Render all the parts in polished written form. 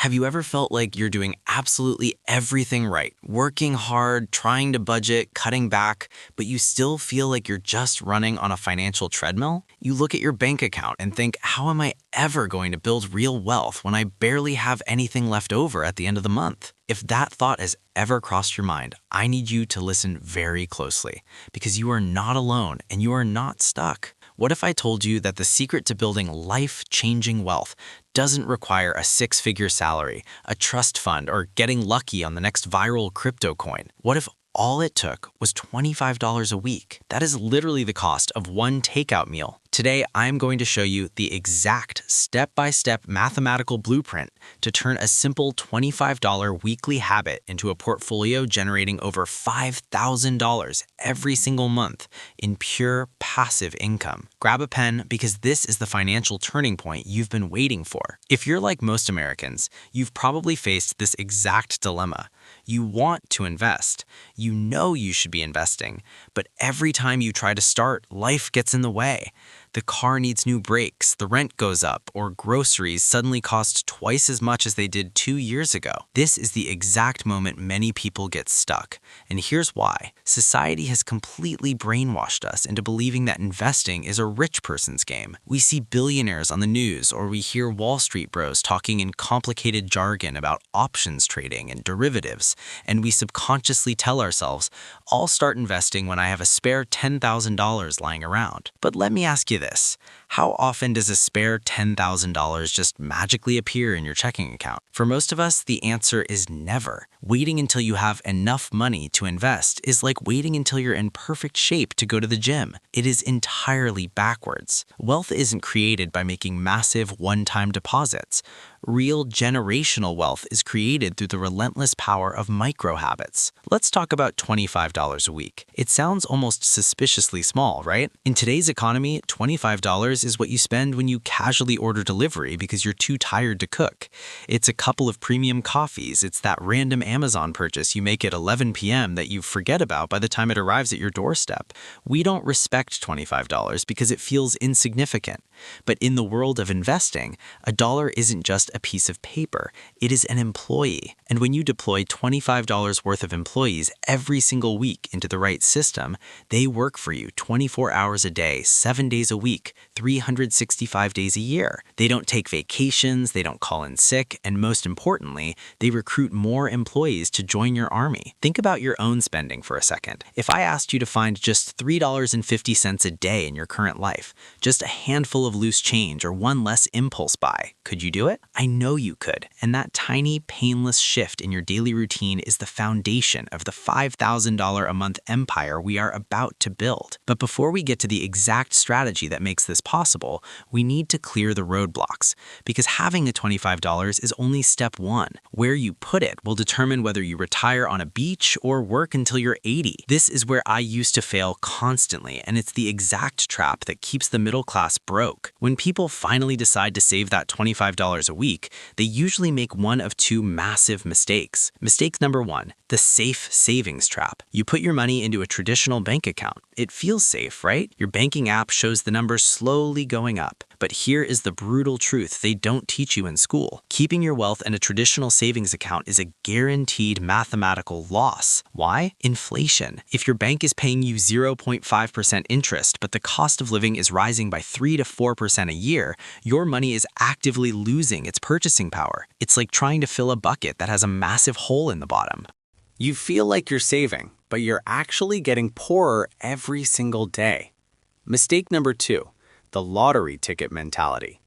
Have you ever felt like you're doing absolutely everything right, working hard, trying to budget, cutting back, but you still feel like you're just running on a financial treadmill? You look at your bank account and think, how am I ever going to build real wealth when I barely have anything left over at the end of the month? If that thought has ever crossed your mind, I need you to listen very closely because you are not alone and you are not stuck. What if I told you that the secret to building life-changing wealth doesn't require a six-figure salary, a trust fund, or getting lucky on the next viral crypto coin? What if all it took was $25 a week? That is literally the cost of one takeout meal. Today, I'm going to show you the exact step-by-step mathematical blueprint to turn a simple $25 weekly habit into a portfolio generating over $5,000 every single month in pure passive income. Grab a pen because this is the financial turning point you've been waiting for. If you're like most Americans, you've probably faced this exact dilemma. You want to invest. You know you should be investing, but every time you try to start, life gets in the way. The car needs new brakes, the rent goes up, or groceries suddenly cost twice as much as they did 2 years ago. This is the exact moment many people get stuck. And here's why. Society has completely brainwashed us into believing that investing is a rich person's game. We see billionaires on the news, or we hear Wall Street bros talking in complicated jargon about options trading and derivatives, and we subconsciously tell ourselves, I'll start investing when I have a spare $10,000 lying around. But let me ask you this. How often does a spare $10,000 just magically appear in your checking account? For most of us, the answer is never. Waiting until you have enough money to invest is like waiting until you're in perfect shape to go to the gym. It is entirely backwards. Wealth isn't created by making massive one-time deposits. Real generational wealth is created through the relentless power of micro habits. Let's talk about $25 a week. It sounds almost suspiciously small, right? In today's economy, $25 is what you spend when you casually order delivery because you're too tired to cook. It's a couple of premium coffees. It's that random Amazon purchase you make at 11 p.m. that you forget about by the time it arrives at your doorstep. We don't respect $25 because it feels insignificant. But in the world of investing, a dollar isn't just a piece of paper. It is an employee. And when you deploy $25 worth of employees every single week into the right system, they work for you 24 hours a day, 7 days a week, 365 days a year. They don't take vacations, they don't call in sick, and most importantly, they recruit more employees to join your army. Think about your own spending for a second. If I asked you to find just $3.50 a day in your current life, just a handful of loose change or one less impulse buy, could you do it? I know you could. And that tiny, painless shift in your daily routine is the foundation of the $5,000 a month empire we are about to build. But before we get to the exact strategy that makes this possible, we need to clear the roadblocks, because having the $25 is only step one. Where you put it will determine whether you retire on a beach or work until you're 80. This is where I used to fail constantly, and it's the exact trap that keeps the middle class broke. When people finally decide to save that $25 a week, they usually make one of two massive mistakes. Mistake number one, the safe savings trap. You put your money into a traditional bank account. It feels safe, right? Your banking app shows the numbers slowly going up. But here is the brutal truth they don't teach you in school. Keeping your wealth in a traditional savings account is a guaranteed mathematical loss. Why? Inflation. If your bank is paying you 0.5% interest, but the cost of living is rising by 3 to 4% a year, your money is actively losing its purchasing power. It's like trying to fill a bucket that has a massive hole in the bottom. You feel like you're saving, but you're actually getting poorer every single day. Mistake number two, the lottery ticket mentality.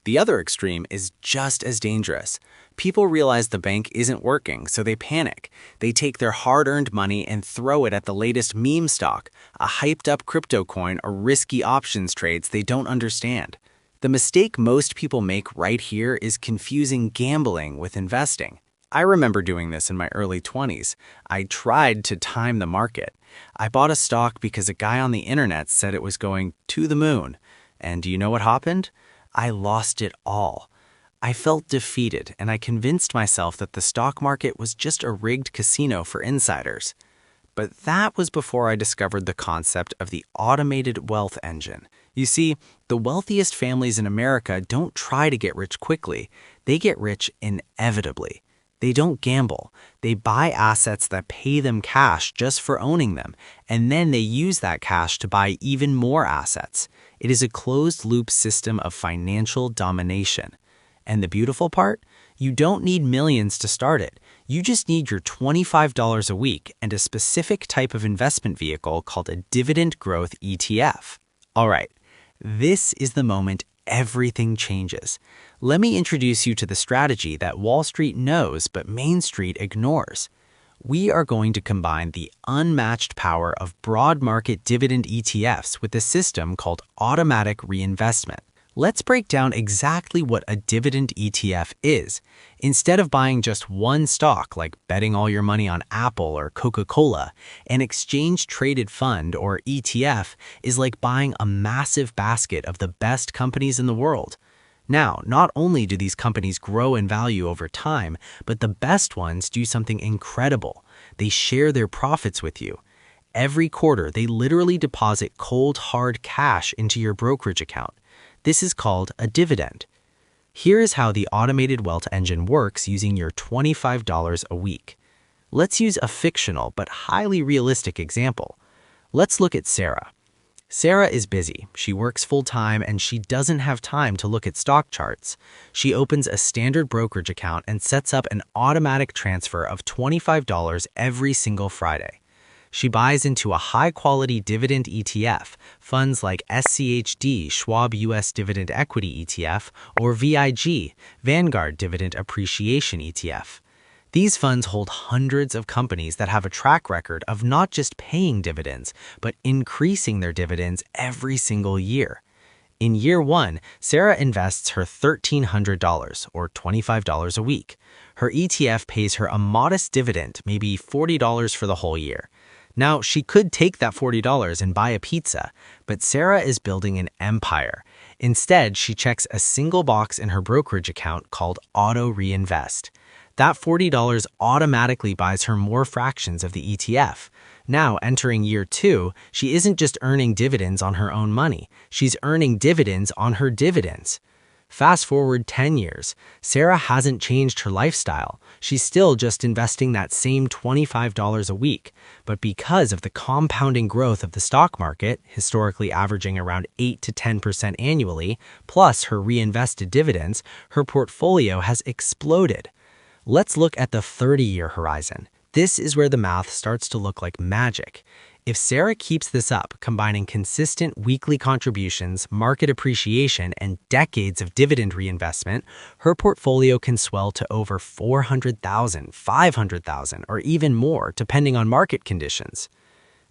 The other extreme is just as dangerous. People realize the bank isn't working, so they panic. They take their hard-earned money and throw it at the latest meme stock, a hyped-up crypto coin, or risky options trades they don't understand. The mistake most people make right here is confusing gambling with investing. I remember doing this in my early 20s. I tried to time the market. I bought a stock because a guy on the internet said it was going to the moon. And do you know what happened? I lost it all. I felt defeated, and I convinced myself that the stock market was just a rigged casino for insiders. But that was before I discovered the concept of the automated wealth engine. You see, the wealthiest families in America don't try to get rich quickly. They get rich inevitably. They don't gamble. They buy assets that pay them cash just for owning them, and then they use that cash to buy even more assets. It is a closed-loop system of financial domination. And the beautiful part? You don't need millions to start it. You just need your $25 a week and a specific type of investment vehicle called a dividend growth ETF. All right, this is the moment everything changes. Let me introduce you to the strategy that Wall Street knows but Main Street ignores. We are going to combine the unmatched power of broad market dividend ETFs with a system called automatic reinvestment. Let's break down exactly what a dividend ETF is. Instead of buying just one stock, like betting all your money on Apple or Coca-Cola, an exchange-traded fund, or ETF, is like buying a massive basket of the best companies in the world. Now, not only do these companies grow in value over time, but the best ones do something incredible. They share their profits with you. Every quarter, they literally deposit cold, hard cash into your brokerage account. This is called a dividend. Here is how the automated wealth engine works using your $25 a week. Let's use a fictional but highly realistic example. Let's look at Sarah. Sarah is busy. She works full-time and she doesn't have time to look at stock charts. She opens a standard brokerage account and sets up an automatic transfer of $25 every single Friday. She buys into a high-quality dividend ETF, funds like SCHD, Schwab U.S. Dividend Equity ETF, or VIG, Vanguard Dividend Appreciation ETF. These funds hold hundreds of companies that have a track record of not just paying dividends, but increasing their dividends every single year. In year one, Sarah invests her $1,300, or $25 a week. Her ETF pays her a modest dividend, maybe $40 for the whole year. Now, she could take that $40 and buy a pizza, but Sarah is building an empire. Instead, she checks a single box in her brokerage account called Auto Reinvest. That $40 automatically buys her more fractions of the ETF. Now, entering year two, she isn't just earning dividends on her own money. She's earning dividends on her dividends. Fast forward 10 years, Sarah hasn't changed her lifestyle. She's still just investing that same $25 a week. But because of the compounding growth of the stock market, historically averaging around 8 to 10% annually, plus her reinvested dividends, her portfolio has exploded. Let's look at the 30-year horizon. This is where the math starts to look like magic. If Sarah keeps this up, combining consistent weekly contributions, market appreciation, and decades of dividend reinvestment, her portfolio can swell to over $400,000, $500,000, or even more, depending on market conditions.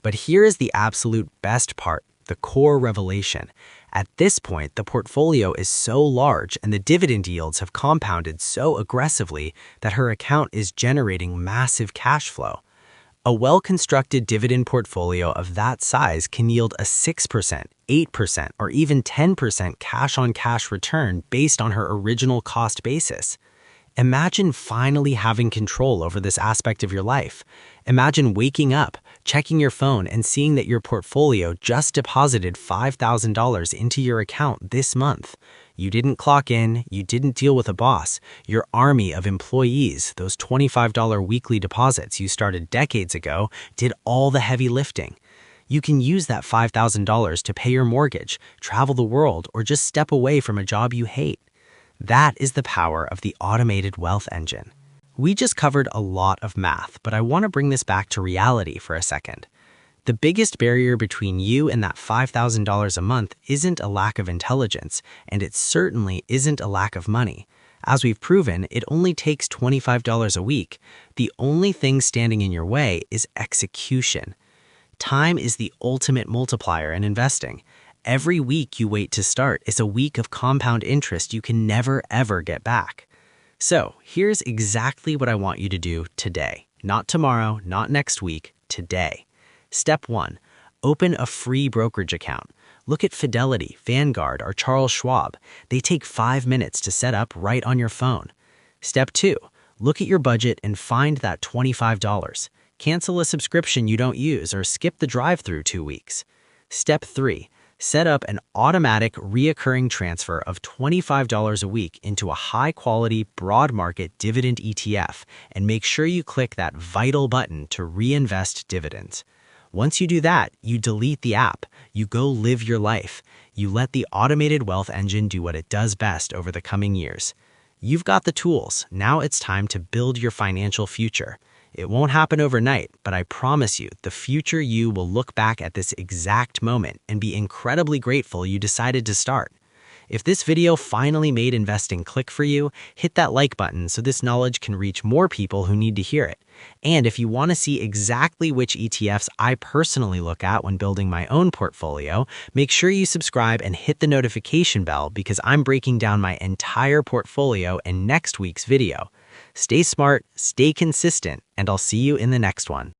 But here is the absolute best part, the core revelation. At this point, the portfolio is so large and the dividend yields have compounded so aggressively that her account is generating massive cash flow. A well-constructed dividend portfolio of that size can yield a 6%, 8%, or even 10% cash-on-cash return based on her original cost basis. Imagine finally having control over this aspect of your life. Imagine waking up, checking your phone, and seeing that your portfolio just deposited $5,000 into your account this month. You didn't clock in, you didn't deal with a boss. Your army of employees, those $25 weekly deposits you started decades ago, did all the heavy lifting. You can use that $5,000 to pay your mortgage, travel the world, or just step away from a job you hate. That is the power of the automated wealth engine. We just covered a lot of math, but I want to bring this back to reality for a second. The biggest barrier between you and that $5,000 a month isn't a lack of intelligence, and it certainly isn't a lack of money. As we've proven, it only takes $25 a week. The only thing standing in your way is execution. Time is the ultimate multiplier in investing. Every week you wait to start is a week of compound interest you can never, ever get back. So here's exactly what I want you to do today. Not tomorrow, not next week, today. Step 1. Open a free brokerage account. Look at Fidelity, Vanguard, or Charles Schwab. They take 5 minutes to set up right on your phone. Step 2. Look at your budget and find that $25. Cancel a subscription you don't use or skip the drive-through 2 weeks. Step 3. Set up an automatic reoccurring transfer of $25 a week into a high-quality, broad-market dividend ETF, and make sure you click that vital button to reinvest dividends. Once you do that, you delete the app. You go live your life. You let the automated wealth engine do what it does best over the coming years. You've got the tools. Now it's time to build your financial future. It won't happen overnight, but I promise you, the future you will look back at this exact moment and be incredibly grateful you decided to start. If this video finally made investing click for you, hit that like button so this knowledge can reach more people who need to hear it. And if you want to see exactly which ETFs I personally look at when building my own portfolio, make sure you subscribe and hit the notification bell because I'm breaking down my entire portfolio in next week's video. Stay smart, stay consistent, and I'll see you in the next one.